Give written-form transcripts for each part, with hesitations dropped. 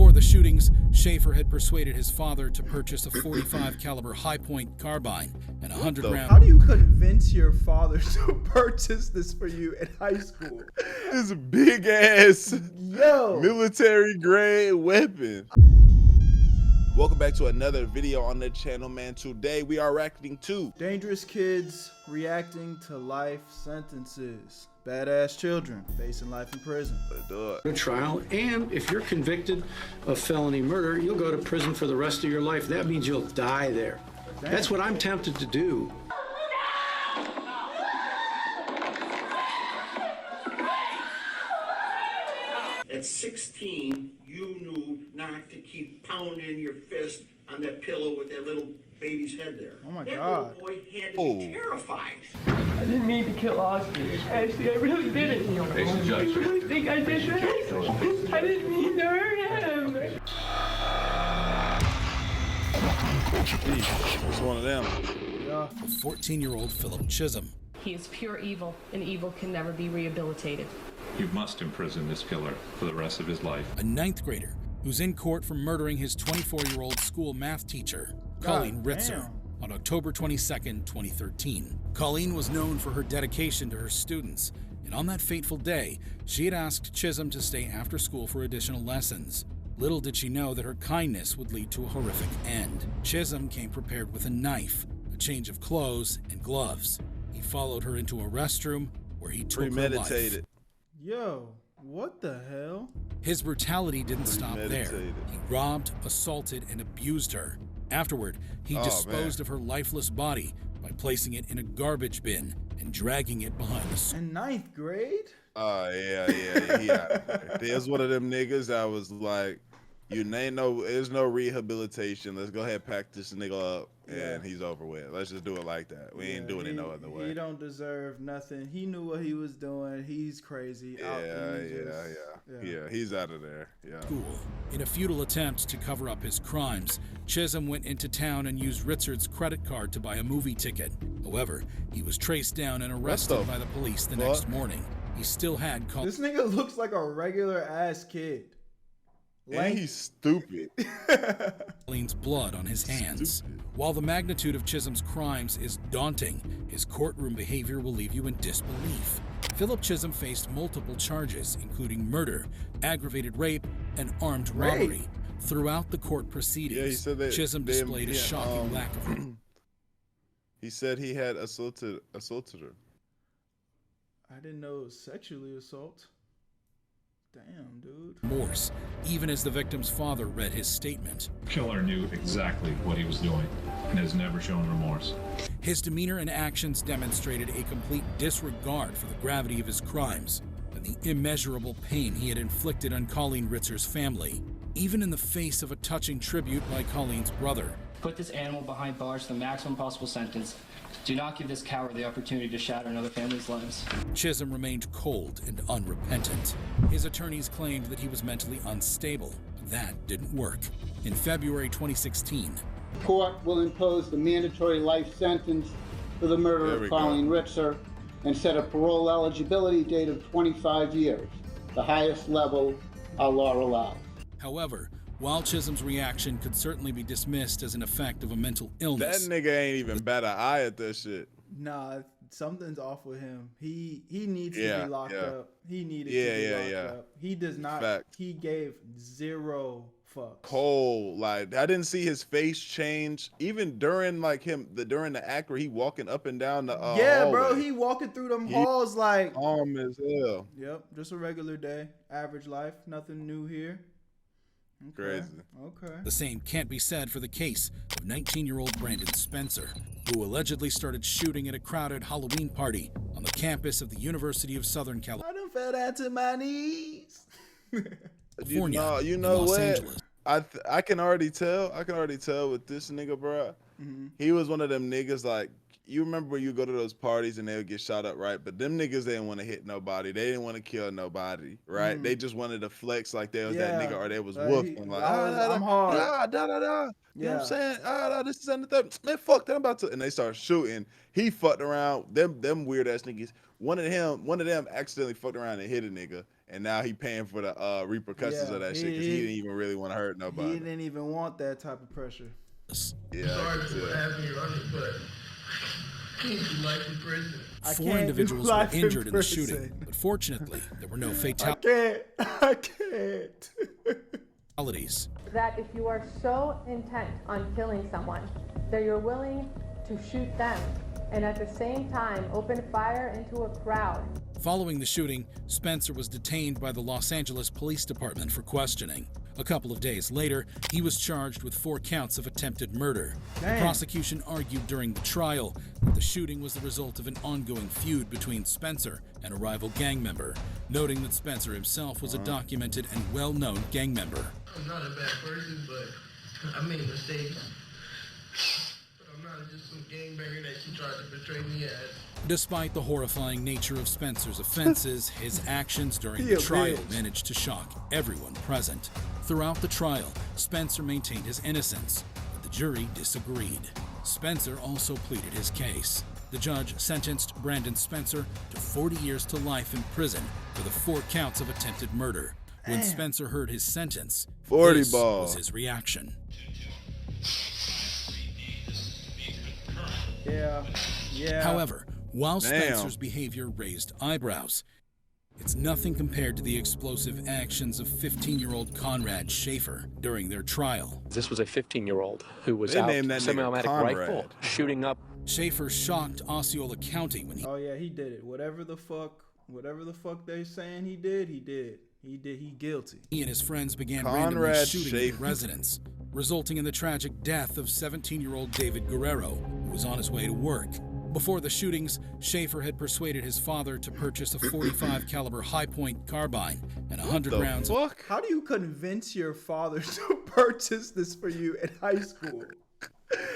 Before the shootings, Schafer had persuaded his father to purchase a .45 caliber high-point carbine and a 100-round... How do you convince your father to purchase this for you in high school? This big-ass military-grade weapon. Welcome back to another video on the channel, man. Today we are reacting to dangerous kids reacting to life sentences. Badass children facing life in prison. A trial, and if you're convicted of felony murder, you'll go to prison for the rest of your life. That means you'll die there. Damn. That's what I'm tempted to do. At 16, you knew not to keep pounding your fist on that pillow with that little baby's head there. Oh my that God. Little boy had to be terrified. I didn't mean to kill Oscar. Actually, I really didn't. I really think I did that. I didn't mean to hurt him. it's one of them. A 14-year-old Philip Chism. He is pure evil, and evil can never be rehabilitated. You must imprison this killer for the rest of his life. A 9th grader who's in court for murdering his 24-year-old school math teacher, Colleen Ritzer, on October 22nd, 2013. Colleen was known for her dedication to her students, and on that fateful day, she had asked Chism to stay after school for additional lessons. Little did she know that her kindness would lead to a horrific end. Chism came prepared with a knife, a change of clothes, and gloves. He followed her into a restroom where he took her life. Yo, what the hell? His brutality didn't stop there. He robbed, assaulted, and abused her. Afterward, he disposed of her lifeless body by placing it in a garbage bin and dragging it behind the school. In 9th grade? Oh, yeah. There's one of them niggas that was like, there's no rehabilitation. Let's go ahead and pack this nigga up and he's over with. Let's just do it like that. We ain't doing it no other way. He don't deserve nothing. He knew what he was doing. He's crazy. Yeah, he's out of there. Yeah. Cool. In a futile attempt to cover up his crimes, Chism went into town and used Ritzard's credit card to buy a movie ticket. However, he was traced down and arrested by the police the next morning. He still had This nigga looks like a regular ass kid. And he's stupid. Colleen's blood on his hands. While the magnitude of Chism's crimes is daunting, his courtroom behavior will leave you in disbelief. Philip Chism faced multiple charges, including murder, aggravated rape, and armed robbery. Throughout the court proceedings, Chism displayed a shocking lack of... He said he had assaulted her. I didn't know it was sexually assault. Damn, dude. Remorse, even as the victim's father read his statement. Killer knew exactly what he was doing and has never shown remorse. His demeanor and actions demonstrated a complete disregard for the gravity of his crimes and the immeasurable pain he had inflicted on Colleen Ritzer's family, even in the face of a touching tribute by Colleen's brother. Put this animal behind bars for the maximum possible sentence. Do not give this coward the opportunity to shatter another family's lives. Chism remained cold and unrepentant. His attorneys claimed that he was mentally unstable. That didn't work. In February 2016, the court will impose the mandatory life sentence for the murder of Colleen Ritzer and set a parole eligibility date of 25 years, the highest level our law allows. However, while Chism's reaction could certainly be dismissed as an effect of a mental illness, that nigga ain't even bat an eye at that shit. Nah, something's off with him. He needs to be locked up. He needed to be locked up. He does not. He gave zero fucks. Cold. Like, I didn't see his face change even during during the act where he walking up and down the hallway. Bro, he walking through them halls like calm as hell. Yep, just a regular day, average life, nothing new here. Crazy. Okay. The same can't be said for the case of 19-year-old Brandon Spencer, who allegedly started shooting at a crowded Halloween party on the campus of the University of Southern California. I done fell down to my knees. You know what? Angeles. I can already tell with this nigga, bro. He was one of them niggas like, you remember when you go to those parties and they'll get shot up, right? But them niggas didn't want to hit nobody. They didn't want to kill nobody, right? They just wanted to flex like they was that nigga or they was whooping. Like, I'm hard. You know what I'm saying? This is on the third. Man, fuck that. I'm about to. And they start shooting. He fucked around. Them weird ass niggas. One of them accidentally fucked around and hit a nigga. and now he paying for the repercussions of that shit because he didn't even really want to hurt nobody. He didn't even want that type of pressure. Yeah, Sorry for having you on it, but can't do life in prison. 4 individuals were injured in the shooting, but fortunately, there were no fatalities. I can't. That if you are so intent on killing someone that you're willing to shoot them and at the same time open fire into a crowd. Following the shooting, Spencer was detained by the Los Angeles Police Department for questioning. A couple of days later, he was charged with 4 counts of attempted murder. Damn. The prosecution argued during the trial that the shooting was the result of an ongoing feud between Spencer and a rival gang member, noting that Spencer himself was a documented and well-known gang member. I'm not a bad person, but I made mistakes. But I'm not just some gangbanger that she tried to portray me as. Despite the horrifying nature of Spencer's offenses, his actions during the trial managed to shock everyone present. Throughout the trial, Spencer maintained his innocence, but the jury disagreed. Spencer also pleaded his case. The judge sentenced Brandon Spencer to 40 years to life in prison for the 4 counts of attempted murder. When Spencer heard his sentence, 40 this ball. was his reaction. Yeah. However, while Spencer's behavior raised eyebrows, it's nothing compared to the explosive actions of 15-year-old Konrad Schafer during their trial. This was a 15-year-old who was out semi-automatic rifle shooting up. Schafer shocked Osceola County when he... Oh yeah, he did it. Whatever the fuck they saying he did. He guilty. He and his friends began randomly shooting at residents, resulting in the tragic death of 17-year-old David Guerrero, who was on his way to work. Before the shootings, Schafer had persuaded his father to purchase a .45 caliber high-point carbine and 100 rounds. How do you convince your father to purchase this for you in high school?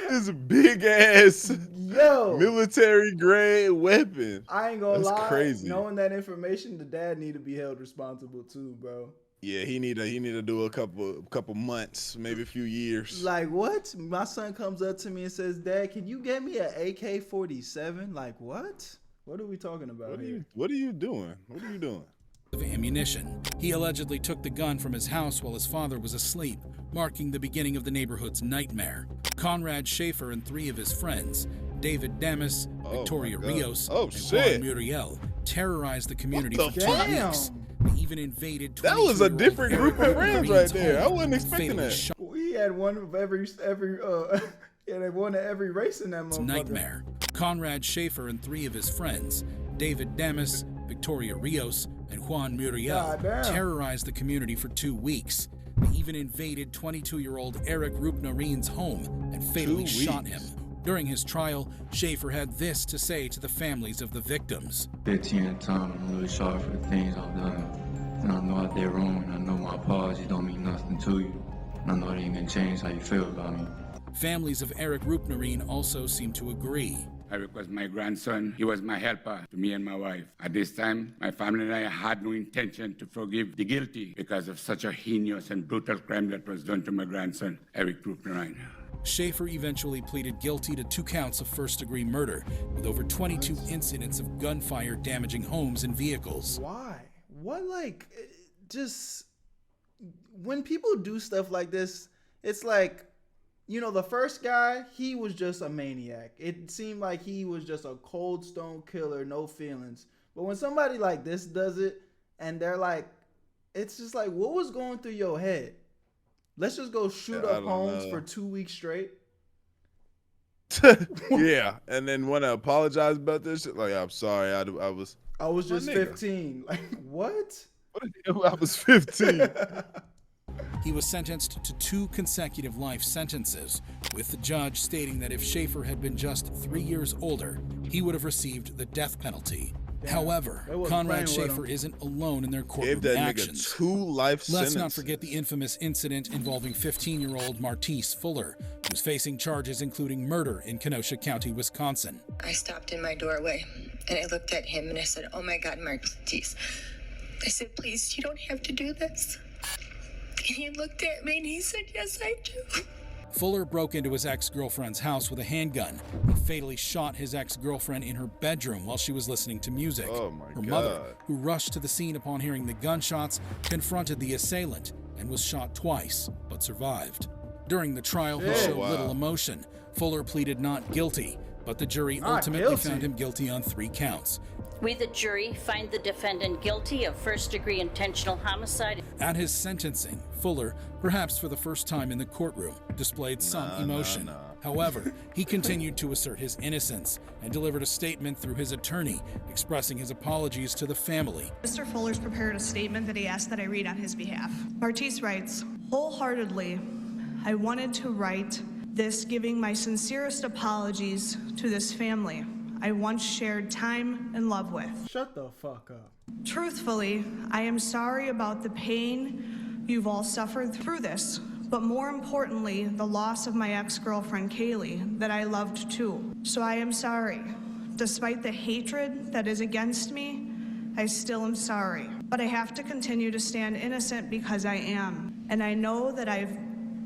This big ass military grade weapon. I ain't gonna lie. Crazy. Knowing that information, the dad need to be held responsible too, bro. Yeah, he need to do a couple months, maybe a few years. Like what? My son comes up to me and says, "Dad, can you get me an AK-47?" Like what? What are we talking about here? What are you doing? What are you doing? Of ammunition. He allegedly took the gun from his house while his father was asleep, marking the beginning of the neighborhood's nightmare. Konrad Schafer and 3 of his friends, David Damas, Victoria Rios, and Juan Muriel, terrorized the community for 2 weeks. They even invaded. That was a different group of friends right there. I wasn't expecting that. We had one of every one of every race in that motherfucker. Nightmare. Konrad Schafer and 3 of his friends, David Damas, Victoria Rios, and Juan Muriel, terrorized the community for 2 weeks. They even invaded 22-year-old Eric Rupnarin's home and fatally shot him. During his trial, Schafer had this to say to the families of the victims. 15 times, I'm really sorry for the things I've done. And I know I did wrong, and I know my apology don't mean nothing to you. And I know it ain't gonna change how you feel about me. Families of Eric Rupnarin also seem to agree. Eric was my grandson. He was my helper to me and my wife. At this time, my family and I had no intention to forgive the guilty because of such a heinous and brutal crime that was done to my grandson, Eric Rupnarin. Schafer eventually pleaded guilty to 2 counts of first-degree murder, with over 22 incidents of gunfire damaging homes and vehicles. Why? What, like, just... When people do stuff like this, it's like... You know, the first guy, he was just a maniac. It seemed like he was just a cold stone killer, no feelings. But when somebody like this does it, and they're like, it's just like, what was going through your head? Let's just go shoot up homes for 2 weeks straight. Yeah, and then want to apologize about this shit? Like, I'm sorry, I was just 15. Like, what? I was 15. He was sentenced to 2 consecutive life sentences, with the judge stating that if Schafer had been just 3 years older, he would have received the death penalty. However, Konrad Schafer isn't alone in their courtroom actions. Gave that nigga 2 life sentences. Let's not forget the infamous incident involving 15-year-old Martice Fuller, who's facing charges including murder in Kenosha County, Wisconsin. I stopped in my doorway, and I looked at him, and I said, "Oh my God, Martice." I said, "Please, you don't have to do this." And he looked at me and he said, "Yes, I do." Fuller broke into his ex-girlfriend's house with a handgun. He fatally shot his ex-girlfriend in her bedroom while she was listening to music. Oh my Her God. mother, who rushed to the scene upon hearing the gunshots, confronted the assailant and was shot twice, but survived. During the trial, he showed little emotion. Fuller pleaded not guilty, but the jury ultimately found him guilty on 3 counts. We, the jury, find the defendant guilty of first-degree intentional homicide. At his sentencing, Fuller, perhaps for the first time in the courtroom, displayed some emotion. However, he continued to assert his innocence and delivered a statement through his attorney, expressing his apologies to the family. Mr. Fuller's prepared a statement that he asked that I read on his behalf. Martice writes, "Wholeheartedly, I wanted to write this giving my sincerest apologies to this family I once shared time and love with. Shut the fuck up. Truthfully, I am sorry about the pain you've all suffered through this, but more importantly, the loss of my ex-girlfriend Kaylee that I loved too. So I am sorry. Despite the hatred that is against me, I still am sorry. But I have to continue to stand innocent because I am. And I know that I've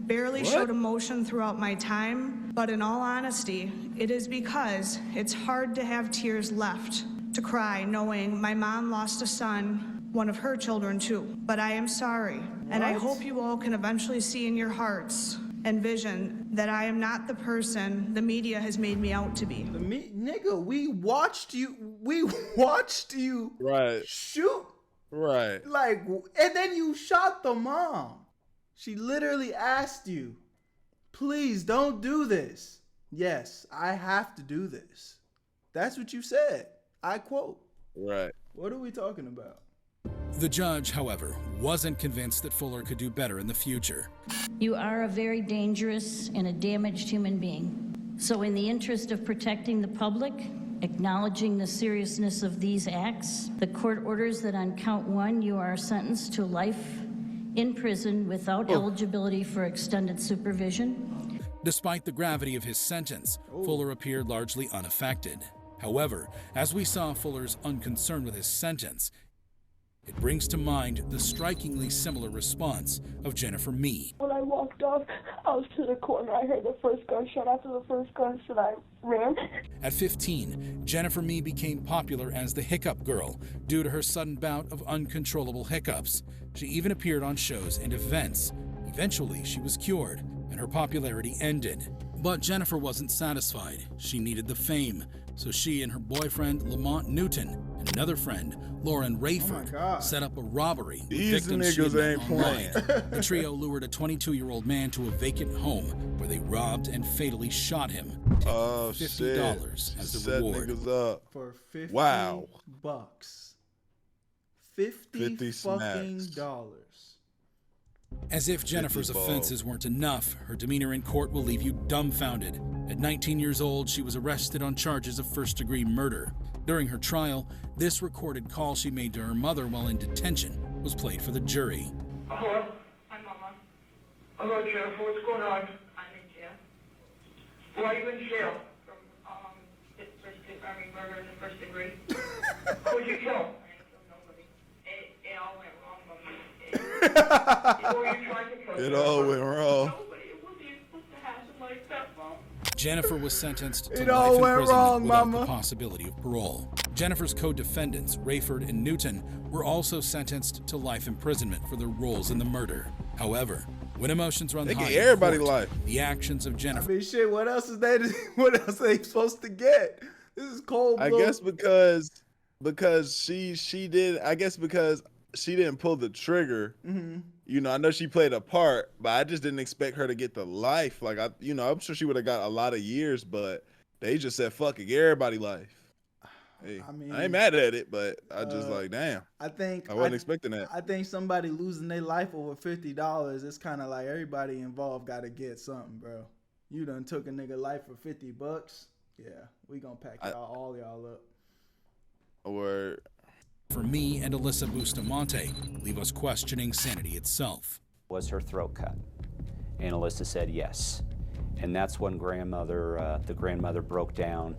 barely showed emotion throughout my time, but in all honesty, it is because it's hard to have tears left to cry knowing my mom lost a son, one of her children too. But I am sorry, and I hope you all can eventually see in your hearts and vision that I am not the person the media has made me out to be." Nigga, we watched you shoot. Right. Like, and then you shot the mom. She literally asked you, please don't do this. Yes, I have to do this. That's what you said. I quote. Right. What are we talking about? The judge, however, wasn't convinced that Fuller could do better in the future. You are a very dangerous and a damaged human being. So in the interest of protecting the public, acknowledging the seriousness of these acts, the court orders that on count 1, you are sentenced to life in prison without eligibility for extended supervision. Despite the gravity of his sentence, Fuller appeared largely unaffected. However, as we saw Fuller's unconcern with his sentence, it brings to mind the strikingly similar response of Jennifer Mee. When I walked off, I was to the corner. I heard the first gunshot. After the first gunshot, I ran. At 15, Jennifer Mee became popular as the Hiccup Girl due to her sudden bout of uncontrollable hiccups. She even appeared on shows and events. Eventually, she was cured, and her popularity ended. But Jennifer wasn't satisfied. She needed the fame, so she and her boyfriend, Lamont Newton, and another friend, Lauren Rayford, set up a robbery. These niggas ain't playing. The trio lured a 22-year-old man to a vacant home where they robbed and fatally shot him, taking $50 as the reward. Niggas up. For 50 bucks. 50 fucking dollars. As if Jennifer's offenses weren't enough, her demeanor in court will leave you dumbfounded. At 19 years old, she was arrested on charges of first-degree murder. During her trial, this recorded call she made to her mother while in detention was played for the jury. Hello? Hi, Mama. Hello, Jennifer. What's going on? I'm in jail. Why are you in jail? From murder in the first degree. Who'd you kill? I didn't kill nobody. It all went wrong, Mama. It all went wrong. Jennifer was sentenced to life all in went prison wrong, without Mama. the possibility of parole. Jennifer's co-defendants, Rayford and Newton, were also sentenced to life imprisonment for their roles in the murder. However, when emotions run They high, get in everybody court, life. the actions of I Jennifer. mean, shit, what else are they supposed to get? This is cold I blood. guess because she did. I guess because she didn't pull the trigger. Mm-hmm. You know, I know she played a part, but I just didn't expect her to get the life. Like I'm sure she would have got a lot of years, but they just said fucking everybody life. Hey, I mean, I ain't mad at it, but I just like, damn. I think I wasn't expecting that. I think somebody losing their life over $50, it's kind of like everybody involved got to get something, bro. You done took a nigga life for $50. Yeah, we gonna pack all y'all up. Or For me and Alyssa Bustamante, leave us questioning sanity itself. Was her throat cut? And Alyssa said yes. And that's when the grandmother broke down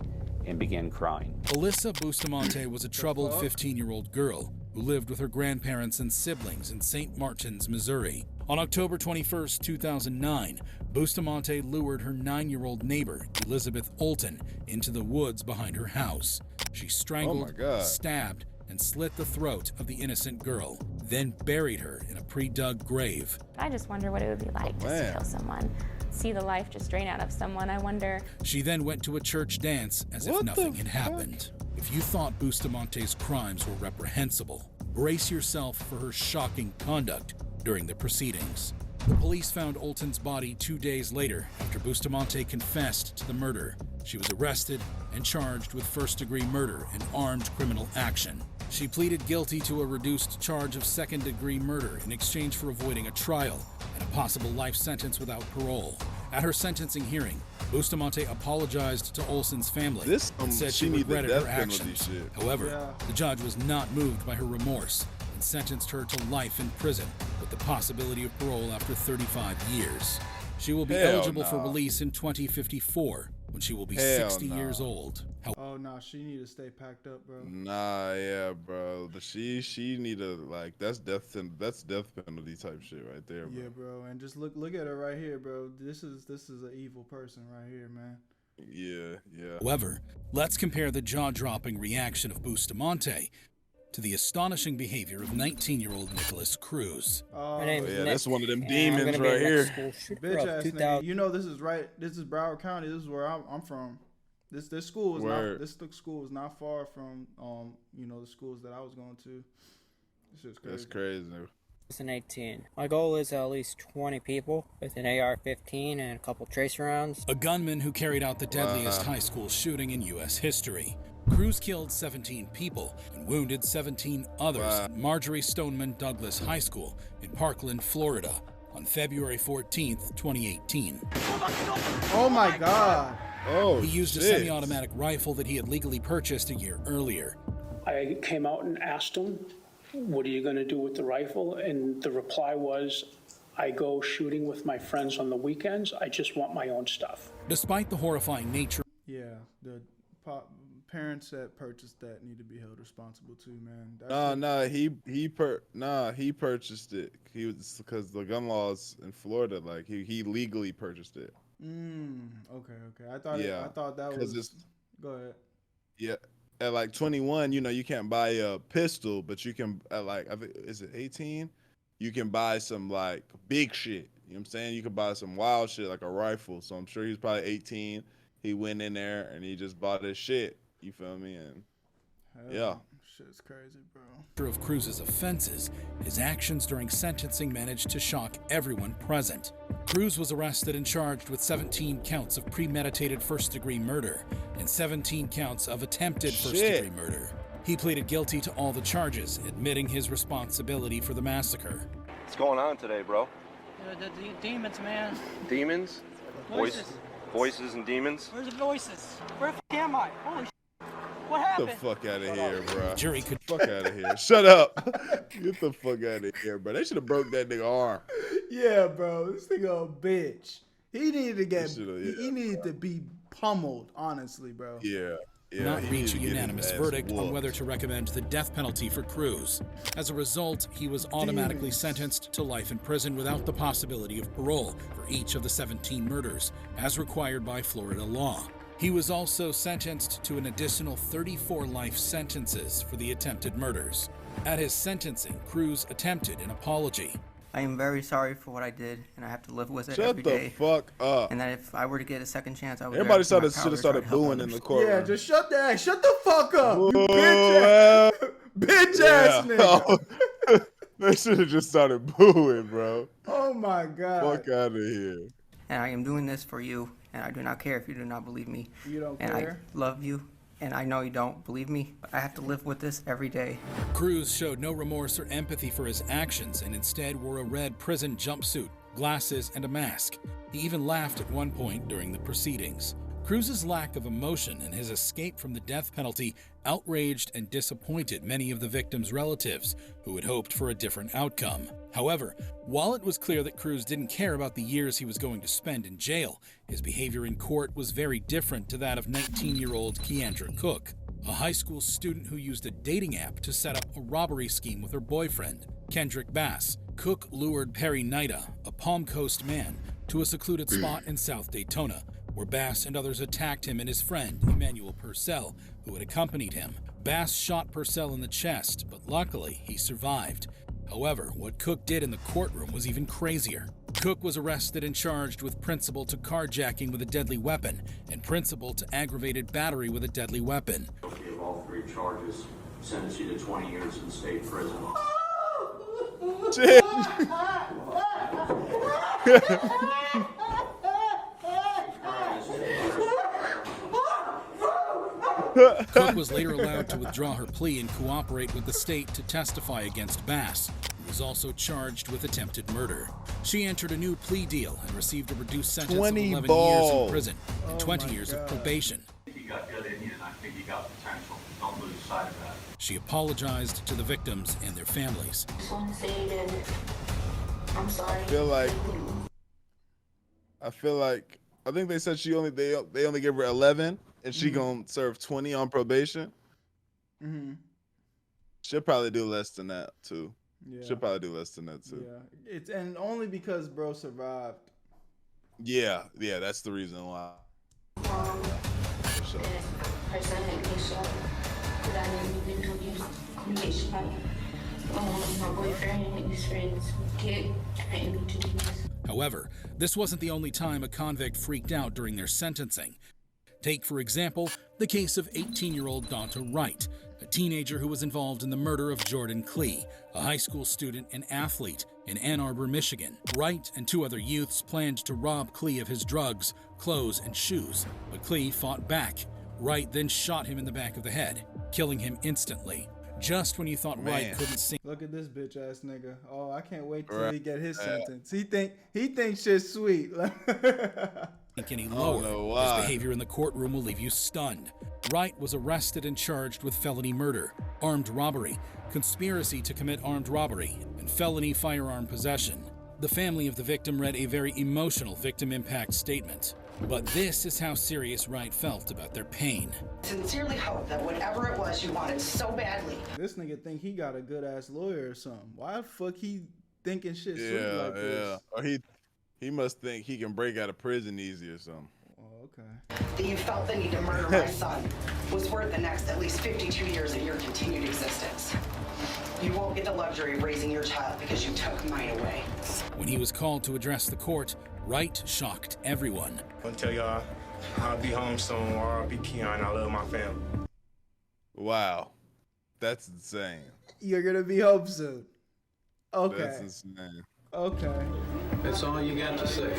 and began crying. Alyssa Bustamante was a troubled 15-year-old girl who lived with her grandparents and siblings in St. Martins, Missouri. On October 21, 2009, Bustamante lured her 9-year-old neighbor, Elizabeth Olton, into the woods behind her house. She strangled, stabbed, and slit the throat of the innocent girl, then buried her in a pre-dug grave. I just wonder what it would be like just to kill someone, see the life just drain out of someone. I wonder. She then went to a church dance as if nothing had happened. If you thought Bustamante's crimes were reprehensible, brace yourself for her shocking conduct during the proceedings. The police found Olton's body 2 days later after Bustamante confessed to the murder. She was arrested and charged with first-degree murder and armed criminal action. She pleaded guilty to a reduced charge of second-degree murder in exchange for avoiding a trial and a possible life sentence without parole. At her sentencing hearing, Bustamante apologized to Olson's family and said she regretted her actions. However, the judge was not moved by her remorse and sentenced her to life in prison with the possibility of parole after 35 years. She will be eligible for release in 2054 when she will be 60 years old. Oh no, she need to stay packed up, bro. Nah, yeah, bro. She need to, like, that's death penalty type shit right there, bro. Yeah, bro. And just look at her right here, bro. This is an evil person right here, man. Yeah. However, let's compare the jaw-dropping reaction of Bustamante to the astonishing behavior of 19-year-old Nicholas Cruz. That's one of them demons right here. Bitch ass nigga. You know this is right. This is Broward County. This is where I'm from. This school is school is not far from the schools that I was going to. This is crazy. That's crazy. 2018. My goal is at least 20 people with an AR-15 and a couple tracer rounds. A gunman who carried out the deadliest high school shooting in U.S. history. Cruz killed 17 people and wounded 17 others at Marjorie Stoneman Douglas High School in Parkland, Florida on February 14th, 2018. Oh my God. He used a semi-automatic rifle that he had legally purchased a year earlier. I came out and asked him, what are you going to do with the rifle? And the reply was, I go shooting with my friends on the weekends. I just want my own stuff. Despite the horrifying nature. Yeah, the parents that purchased that need to be held responsible too, man. He purchased it. He was because the gun laws in Florida, like he legally purchased it. Okay. I thought that was. Go ahead. Yeah, at like 21, you can't buy a pistol, but you can at like is it 18? You can buy some like big shit. You know what I'm saying? You can buy some wild shit like a rifle. So I'm sure he's probably 18. He went in there and he just bought his shit. You feel me? And shit's crazy, bro. Of Cruz's offenses, his actions during sentencing managed to shock everyone present. Cruz was arrested and charged with 17 counts of premeditated first-degree murder and 17 counts of attempted first-degree murder. He pleaded guilty to all the charges, admitting his responsibility for the massacre. What's going on today, bro? The demons, man. Demons? Voices and demons? Where's the voices? Where the f*** am I? Holy shit. What happened? Get the fuck out of here, bro. Jury could fuck out of here. Shut up. Get the fuck out of here, bro. They should have broke that nigga arm. Yeah, bro. This nigga a bitch. He needed to get. He needed to be pummeled. Honestly, bro. Yeah. Not reach a unanimous verdict on whether to recommend the death penalty for Cruz. As a result, he was automatically sentenced to life in prison without the possibility of parole for each of the 17 murders, as required by Florida law. He was also sentenced to an additional 34 life sentences for the attempted murders. At his sentencing, Cruz attempted an apology. I am very sorry for what I did, and I have to live with it every day. Shut the fuck up. And that if I were to get a second chance, I would. Everybody should have started booing in the courtroom. Yeah, just shut the fuck up, you bitch ass nigga. They should have just started booing, bro. Oh my God. Fuck out of here. And I am doing this for you, and I do not care if you do not believe me. You don't and care? I love you, and I know you don't believe me, but I have to live with this every day. Cruz showed no remorse or empathy for his actions and instead wore a red prison jumpsuit, glasses, and a mask. He even laughed at one point during the proceedings. Cruz's lack of emotion and his escape from the death penalty outraged and disappointed many of the victims' relatives who had hoped for a different outcome. However, while it was clear that Cruz didn't care about the years he was going to spend in jail, his behavior in court was very different to that of 19-year-old Ky'andrea Cook, a high school student who used a dating app to set up a robbery scheme with her boyfriend, Kendrick Bass. Cook lured Perry Nida, a Palm Coast man, to a secluded spot in South Daytona, where Bass and others attacked him and his friend, Emmanuel Purcell, who had accompanied him. Bass shot Purcell in the chest, but luckily he survived. However, what Cook did in the courtroom was even crazier. Cook was arrested and charged with principal to carjacking with a deadly weapon and principal to aggravated battery with a deadly weapon. Guilty of all 3 charges, sentence you to 20 years in state prison. Cook was later allowed to withdraw her plea and cooperate with the state to testify against Bass, who was also charged with attempted murder. She entered a new plea deal and received a reduced sentence of 11 years in prison and 20 years of probation. I think you got good in you, and I think you got potential. Don't lose sight of that. She apologized to the victims and their families. I just want to say that I'm sorry. I feel like I think they said they only gave her 11 and she gonna serve 20 on probation. She'll probably do less than that too. Yeah. She'll probably do less than that too. Yeah, it's and only because bro survived. Yeah, that's the reason why. For sure. My boyfriend and his friends kid threatened me to do this. However, this wasn't the only time a convict freaked out during their sentencing. Take, for example, the case of 18-year-old Danta Wright, a teenager who was involved in the murder of Jordan Klee, a high school student and athlete in Ann Arbor, Michigan. Wright and 2 other youths planned to rob Klee of his drugs, clothes, and shoes, but Klee fought back. Wright then shot him in the back of the head, killing him instantly. Just when you thought Wright couldn't see. Look at this bitch ass nigga. Oh, I can't wait till he get his sentence. He thinks shit's sweet. Any lower, his behavior in the courtroom will leave you stunned. Wright was arrested and charged with felony murder, armed robbery, conspiracy to commit armed robbery, and felony firearm possession. The family of the victim read a very emotional victim impact statement. But this is how serious Wright felt about their pain. Sincerely hope that whatever it was you wanted so badly. This nigga think he got a good ass lawyer or something. Why the fuck he thinking shit sweet like this? Or he must think he can break out of prison easy or something. Oh, okay. That you felt the need to murder my son was worth the next at least 52 years of your continued existence. You won't get the luxury of raising your child because you took mine away. When he was called to address the court, Wright shocked everyone. I'm gonna tell y'all, I'll be home soon, or I'll be Keon. I love my family. Wow. That's insane. You're gonna be home soon. Okay. That's insane. Okay. That's all you got to say.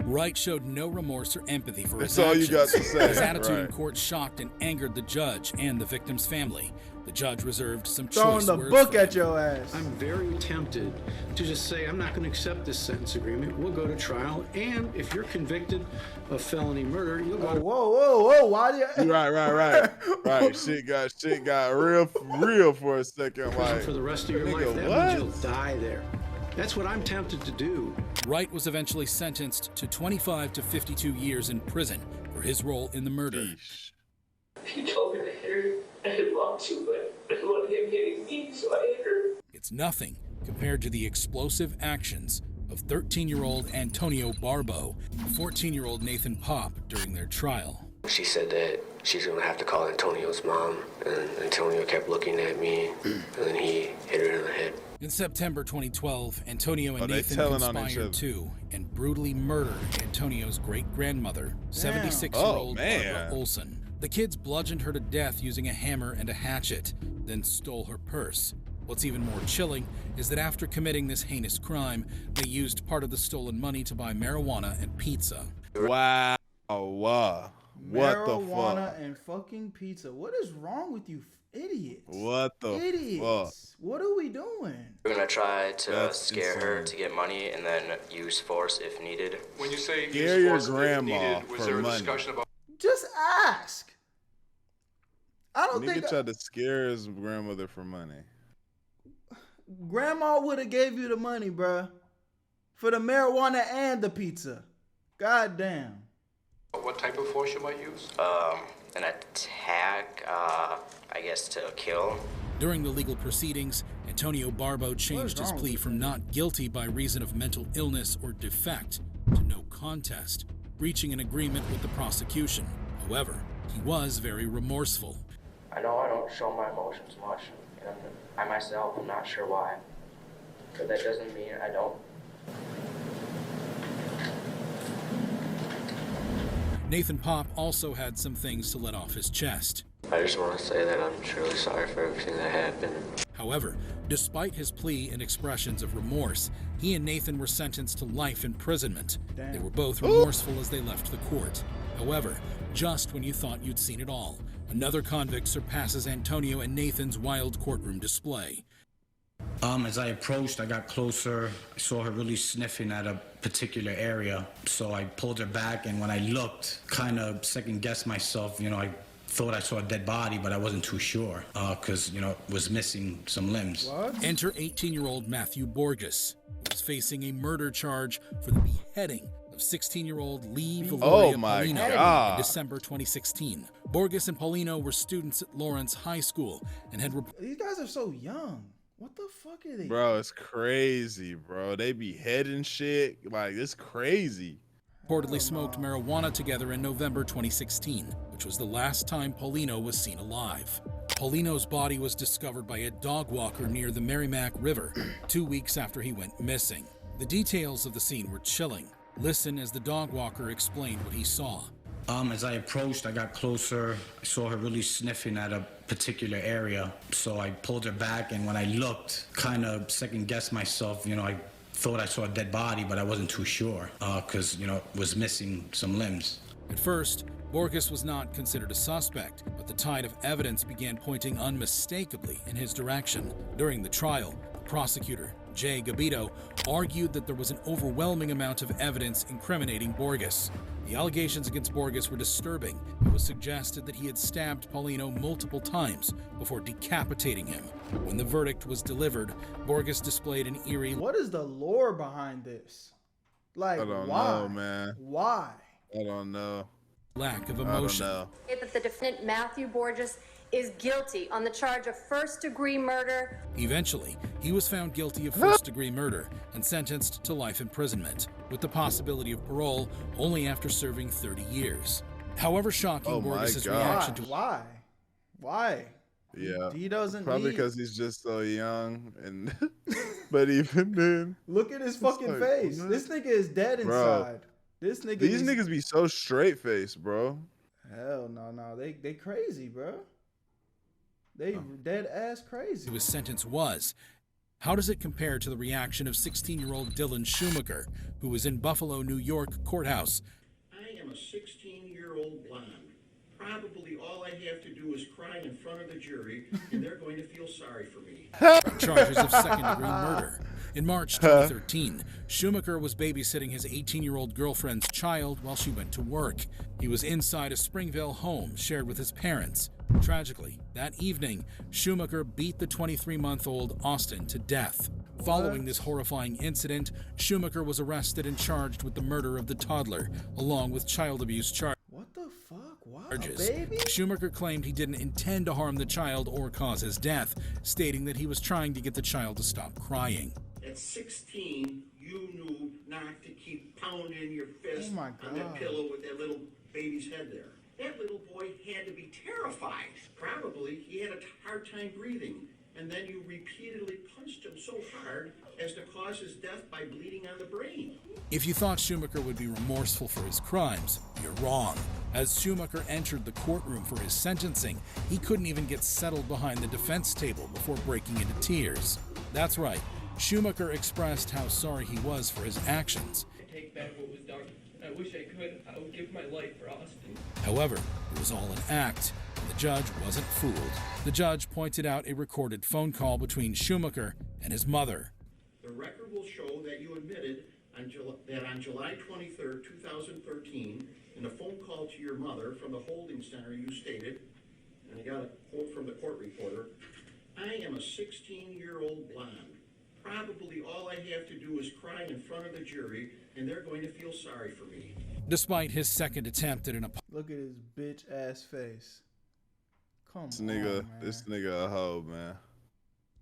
Wright showed no remorse or empathy for his That's all actions. you got to say. His attitude in Right. court shocked and angered the judge and the victim's family. The judge reserved some Throwing choice the words book for at him. your ass. I'm very tempted to just say I'm not going to accept this sentence agreement. We'll go to trial, and if you're convicted of felony murder, you'll go to... Whoa. Why do you... Right. Shit got real for a second. Like, for the rest of your nigga, life. That what? means you'll die there. That's what I'm tempted to do. Wright was eventually sentenced to 25 to 52 years in prison for his role in the murder. He told me to hit her. I didn't want to, but I didn't want him hitting me, so I hit her. It's nothing compared to the explosive actions of 13-year-old Antonio Barbeau and 14-year-old Nathan Paape during their trial. She said that she's gonna have to call Antonio's mom, and Antonio kept looking at me, and then he hit her in the head. In September 2012, Antonio and they Nathan telling on each conspired other? to and brutally murdered Antonio's great-grandmother, 76-year-old Barbara Olson. The kids bludgeoned her to death using a hammer and a hatchet, then stole her purse. What's even more chilling is that after committing this heinous crime, they used part of the stolen money to buy marijuana and pizza. Wow. What the Marijuana fuck? and fucking pizza. What is wrong with you idiots? What the idiots? fuck? What are we doing? We're gonna try to That's scare her insane. to get money and then use force if needed. When you say Scare use your force if grandma needed, was for there a money. discussion about Just ask. I don't think Nigga tried to scare his grandmother for money. Grandma would have gave you the money, bruh, for the marijuana and the pizza. God damn. What type of force you might use? An attack, I guess to kill. During the legal proceedings, Antonio Barbeau changed his plea from not guilty by reason of mental illness or defect to no contest, reaching an agreement with the prosecution. However, he was very remorseful. I know I don't show my emotions much, and I myself am not sure why. But that doesn't mean I don't. Nathan Paape also had some things to let off his chest. I just want to say that I'm truly sorry for everything that happened. However, despite his plea and expressions of remorse, he and Nathan were sentenced to life imprisonment. They were both remorseful as they left the court. However, just when you thought you'd seen it all, another convict surpasses Antonio and Nathan's wild courtroom display. As I approached, I got closer. I saw her really sniffing at a particular area. So I pulled her back, and when I looked, kind of second-guessed myself. I thought I saw a dead body, but I wasn't too sure because, it was missing some limbs. What? Enter 18-year-old Matthew Borges, who was facing a murder charge for the beheading of 16-year-old Lee Valoria Paulino in December 2016. Borges and Paulino were students at Lawrence High School and had These guys are so young. What the fuck are they? Bro, it's crazy, bro. They be heading shit. Like, it's crazy. Reportedly smoked marijuana together in November 2016, which was the last time Paulino was seen alive. Paulino's body was discovered by a dog walker near the Merrimack River 2 weeks after he went missing. The details of the scene were chilling. Listen as the dog walker explained what he saw. As I approached, I got closer. I saw her really sniffing at a particular area. So I pulled her back, and when I looked, kind of second-guessed myself. I thought I saw a dead body, but I wasn't too sure because, it was missing some limbs. At first, Borges was not considered a suspect, but the tide of evidence began pointing unmistakably in his direction. During the trial, the prosecutor, Jay Gabito, argued that there was an overwhelming amount of evidence incriminating Borges. The allegations against Borges were disturbing. It was suggested that he had stabbed Paulino multiple times before decapitating him. When the verdict was delivered, Borges displayed an eerie... What is the lore behind this? Like, I don't why? know, man. Why? I don't know. Lack of emotion. I don't know. That the defendant, Matthew Borges, is guilty on the charge of first-degree murder. Eventually, he was found guilty of first-degree murder and sentenced to life imprisonment, with the possibility of parole only after serving 30 years. However shocking Borges' reaction to... Why? Yeah. He doesn't Probably because he's just so young, and but even then... Look at his fucking face. What? This nigga is dead inside. These niggas be so straight-faced, bro. Hell no. They crazy, bro. They dead ass crazy. His sentence was. How does it compare to the reaction of 16-year-old Dylan Schumaker, who was in Buffalo, New York courthouse? I am a 16-year-old blonde. Probably all I have to do is cry in front of the jury, and they're going to feel sorry for me. Charges of second-degree murder. In March 2013, Schumaker was babysitting his 18-year-old girlfriend's child while she went to work. He was inside a Springville home shared with his parents. Tragically, that evening, Schumaker beat the 23-month-old Austin to death. Following this horrifying incident, Schumaker was arrested and charged with the murder of the toddler, along with child abuse charges. What the fuck? Wow, baby? Schumaker claimed he didn't intend to harm the child or cause his death, stating that he was trying to get the child to stop crying. At 16, you knew not to keep pounding your fist on that pillow with that little baby's head there. That little boy had to be terrified. Probably he had a hard time breathing, and then you repeatedly punched him so hard as to cause his death by bleeding on the brain. If you thought Schumaker would be remorseful for his crimes, you're wrong. As Schumaker entered the courtroom for his sentencing, he couldn't even get settled behind the defense table before breaking into tears. That's right, Schumaker expressed how sorry he was for his actions. I take back what was done. I wish I could. I would give my life for Austin. However, it was all an act, and the judge wasn't fooled. The judge pointed out a recorded phone call between Schumaker and his mother. The record will show that you admitted that on July 23rd, 2013, in a phone call to your mother from the holding center, you stated, and I got a quote from the court reporter, "I am a 16-year-old blonde. Probably all I have to do is cry in front of the jury, and they're going to feel sorry for me." Despite his second attempt at an apology. Look at his bitch ass face. Come This on, nigga, man. this nigga a hoe, man.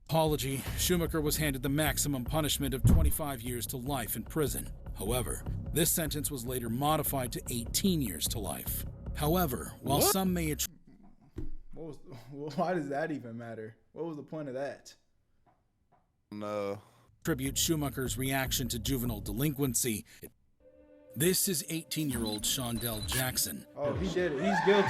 Schumaker was handed the maximum punishment of 25 years to life in prison. However, this sentence was later modified to 18 years to life. However, while some may why does that even matter? What was the point of that? No. Attribute Schumaker's reaction to juvenile delinquency. This is 18-year-old Seandell Jackson. Oh, he did it. He's guilty.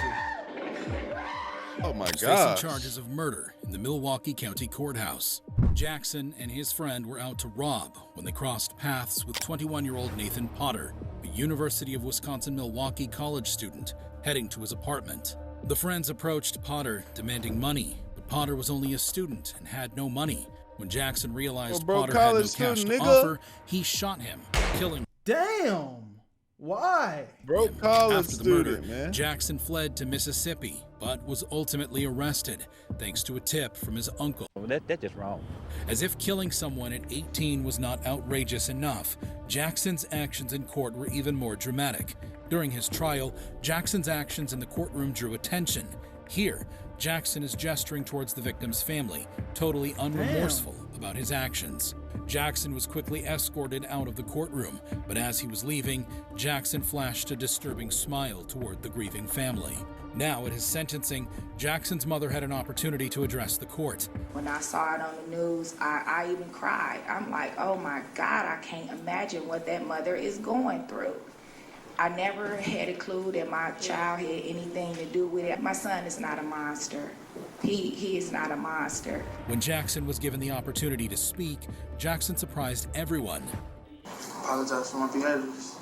Oh my Facing God. charges of murder in the Milwaukee County Courthouse. Jackson and his friend were out to rob when they crossed paths with 21-year-old Nathan Potter, a University of Wisconsin-Milwaukee college student, heading to his apartment. The friends approached Potter demanding money, but Potter was only a student and had no money. When Jackson realized Potter had no cash to offer, he shot him, killing. Damn! Why? Broke college After the student, murder, man. Jackson fled to Mississippi, but was ultimately arrested thanks to a tip from his uncle. That's just wrong. As if killing someone at 18 was not outrageous enough, Jackson's actions in court were even more dramatic. During his trial, Jackson's actions in the courtroom drew attention. Here, Jackson is gesturing towards the victim's family, totally unremorseful about his actions. Jackson was quickly escorted out of the courtroom, but as he was leaving, Jackson flashed a disturbing smile toward the grieving family. Now, at his sentencing, Jackson's mother had an opportunity to address the court. When I saw it on the news, I even cried. I'm like, oh my God, I can't imagine what that mother is going through. I never had a clue that my child had anything to do with it. My son is not a monster. He is not a monster. When Jackson was given the opportunity to speak, Jackson surprised everyone. I apologize for my behaviors.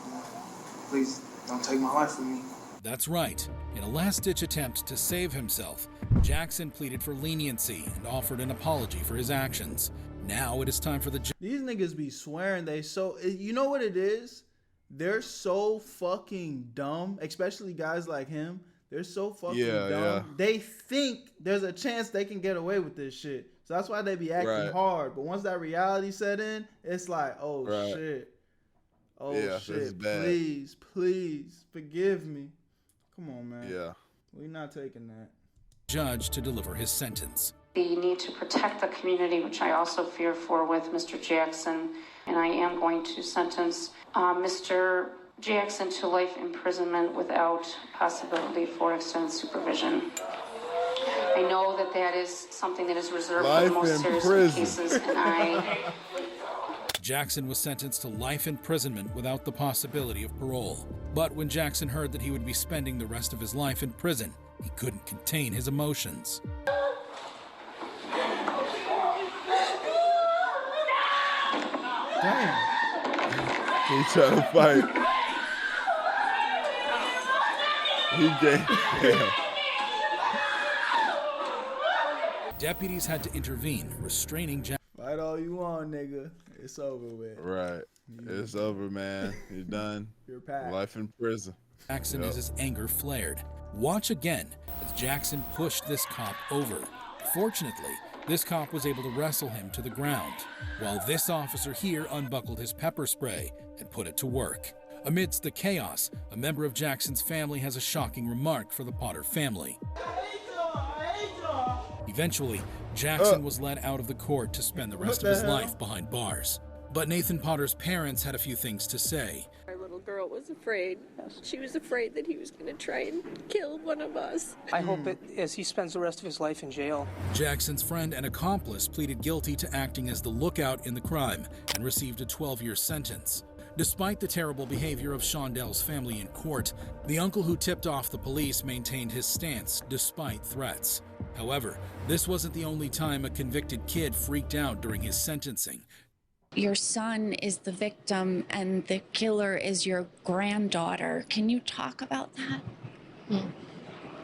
Please don't take my life from me. That's right. In a last-ditch attempt to save himself, Jackson pleaded for leniency and offered an apology for his actions. Now it is time for the These niggas be swearing they so... You know what it is? They're so fucking dumb, especially guys like him. They're so fucking dumb. Yeah. They think there's a chance they can get away with this shit. So that's why they be acting hard. But once that reality set in, it's like, oh shit. Oh shit. Please, please forgive me. Come on, man. Yeah. We're not taking that. Judge to deliver his sentence. The need to protect the community, which I also fear for with Mr. Jackson, and I am going to sentence Mr. Jackson to life imprisonment without possibility for extended supervision. I know that that is something that is reserved for the most serious cases, and Jackson was sentenced to life imprisonment without the possibility of parole. But when Jackson heard that he would be spending the rest of his life in prison, he couldn't contain his emotions. Damn. He trying to fight. He gave. Deputies had to intervene, restraining Jackson. Fight all you want, nigga. It's over with. Right. It's over, man. You're done. You're packed. Life in prison. Jackson as his anger flared. Watch again as Jackson pushed this cop over. Fortunately, this cop was able to wrestle him to the ground, while this officer here unbuckled his pepper spray and put it to work. Amidst the chaos, a member of Jackson's family has a shocking remark for the Potter family. Eventually, Jackson was let out of the court to spend the rest of his life behind bars. But Nathan Potter's parents had a few things to say. Our little girl was afraid. She was afraid that he was going to try and kill one of us. I hope that as he spends the rest of his life in jail. Jackson's friend and accomplice pleaded guilty to acting as the lookout in the crime and received a 12-year sentence. Despite the terrible behavior of Seandell's family in court, the uncle who tipped off the police maintained his stance despite threats. However, this wasn't the only time a convicted kid freaked out during his sentencing. Your son is the victim and the killer is your granddaughter. Can you talk about that?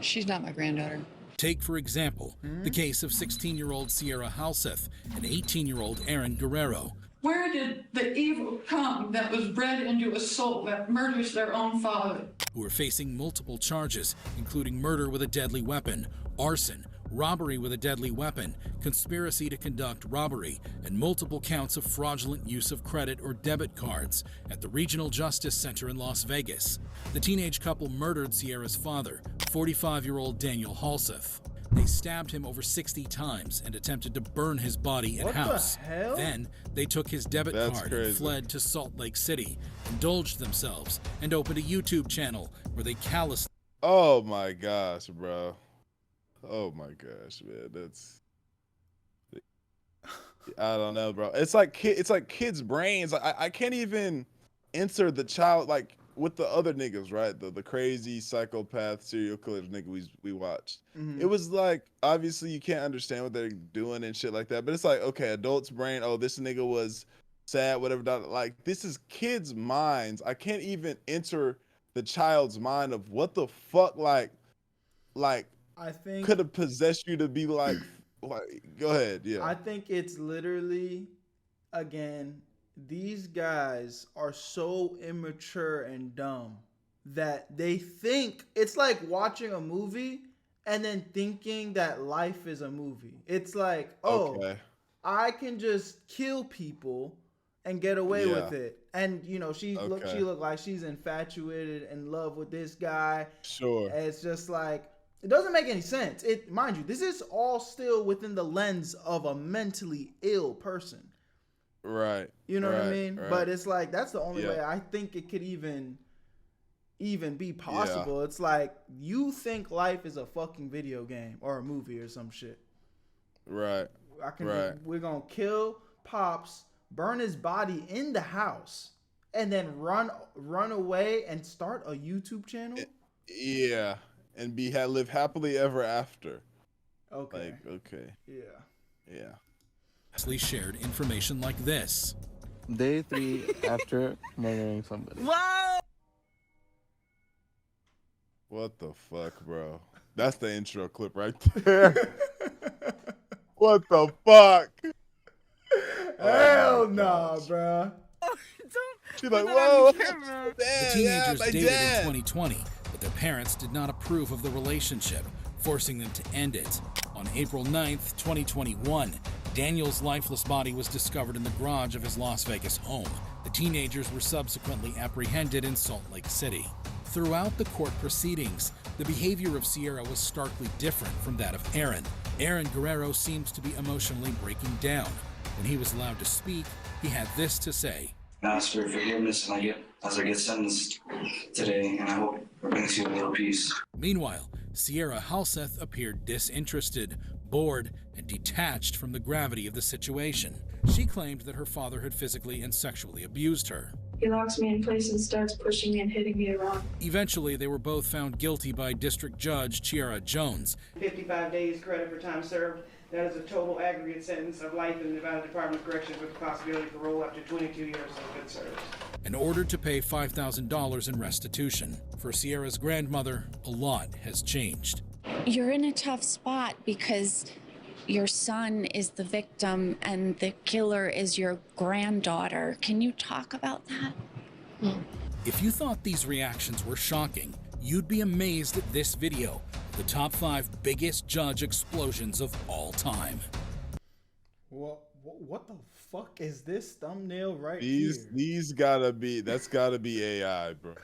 She's not my granddaughter. Take, for example, the case of 16-year-old Sierra Halseth and 18-year-old Aaron Guerrero. Where did the evil come that was bred into a soul that murders their own father? Who are facing multiple charges, including murder with a deadly weapon, arson, robbery with a deadly weapon, conspiracy to conduct robbery, and multiple counts of fraudulent use of credit or debit cards at the Regional Justice Center in Las Vegas. The teenage couple murdered Sierra's father, 45-year-old Daniel Halseth. They stabbed him over 60 times and attempted to burn his body and house. What the hell? Then they took his debit card and fled to Salt Lake City, indulged themselves, and opened a YouTube channel where they callously... Oh my gosh, bro. Oh my gosh, man. That's... I don't know, bro. It's like kids' brains. I can't even enter the child, like, with the other niggas, right? The crazy psychopath serial killer nigga we watched. Mhm. It was like, obviously you can't understand what they're doing and shit like that, but it's like, okay, adult's brain, oh, this nigga was sad, whatever. Like, this is kids' minds. I can't even enter the child's mind of what the fuck, like I think could have possessed you to be like, go ahead, yeah. I think it's literally, again, these guys are so immature and dumb that they think it's like watching a movie and then thinking that life is a movie. It's like, oh, Okay. I can just kill people and get away with Yeah. it. And you know, she looked like she's infatuated, in love with this guy. Sure. And it's just like, it doesn't make any sense. It, mind you, this is all still within the lens of a mentally ill person. Right. You know what I mean? Right. But it's like, that's the only Yeah. way I think it could even be possible. It's like, you think life is a fucking video game or a movie or some shit. Right. We're gonna kill Pops, burn his body in the house, and then run away and start a YouTube channel. Yeah. And live happily ever after. Okay. Like, okay. Yeah. shared information like this. Day 3 after murdering somebody. Wow! What the fuck, bro? That's the intro clip right there. What the fuck? Hell nah, bruh. She's like, whoa. The teenagers dated in 2020, but their parents did not approve of the relationship, forcing them to end it. On April 9th, 2021, Daniel's lifeless body was discovered in the garage of his Las Vegas home. The teenagers were subsequently apprehended in Salt Lake City. Throughout the court proceedings, the behavior of Sierra was starkly different from that of Aaron. Aaron Guerrero seems to be emotionally breaking down. When he was allowed to speak, he had this to say. I ask for forgiveness as I get sentenced today, and I hope it brings you a little peace. Meanwhile, Sierra Halseth appeared disinterested, bored, and detached from the gravity of the situation. She claimed that her father had physically and sexually abused her. He locks me in place and starts pushing me and hitting me around. Eventually, they were both found guilty by District Judge Chiara Jones. 55 days credit for time served. That is a total aggregate sentence of life in the Nevada Department of Corrections with the possibility of parole up to 22 years of good service. And ordered to pay $5,000 in restitution. For Sierra's grandmother, a lot has changed. You're in a tough spot because your son is the victim and the killer is your granddaughter. Can you talk about that? If you thought these reactions were shocking, you'd be amazed at this video. The top 5 biggest judge explosions of all time. What the fuck is this thumbnail right These gotta be, that's gotta be AI, bro.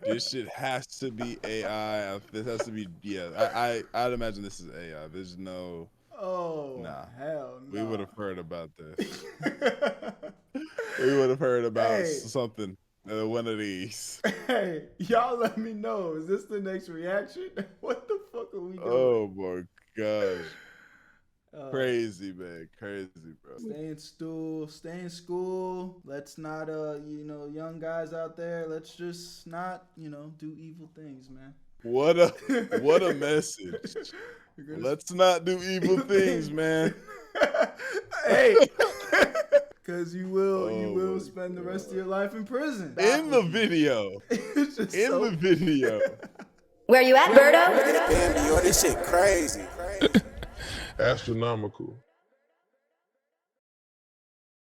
This shit has to be AI. This has to be, yeah. I'd imagine this is AI. There's no. Oh, nah. Hell no. We would have heard about this. We would have heard about something. One of these. Hey, y'all let me know. Is this the next reaction? What the fuck are we doing? Oh my gosh. Crazy, man. Crazy, bro. Stay in school. Let's not, young guys out there, let's just not, do evil things, man. What a message. Let's not do evil things, man. Hey. Because you will spend the rest of your life in prison. In the video. The video. Where you at, Berto? Damn, Dior, this shit crazy. Astronomical.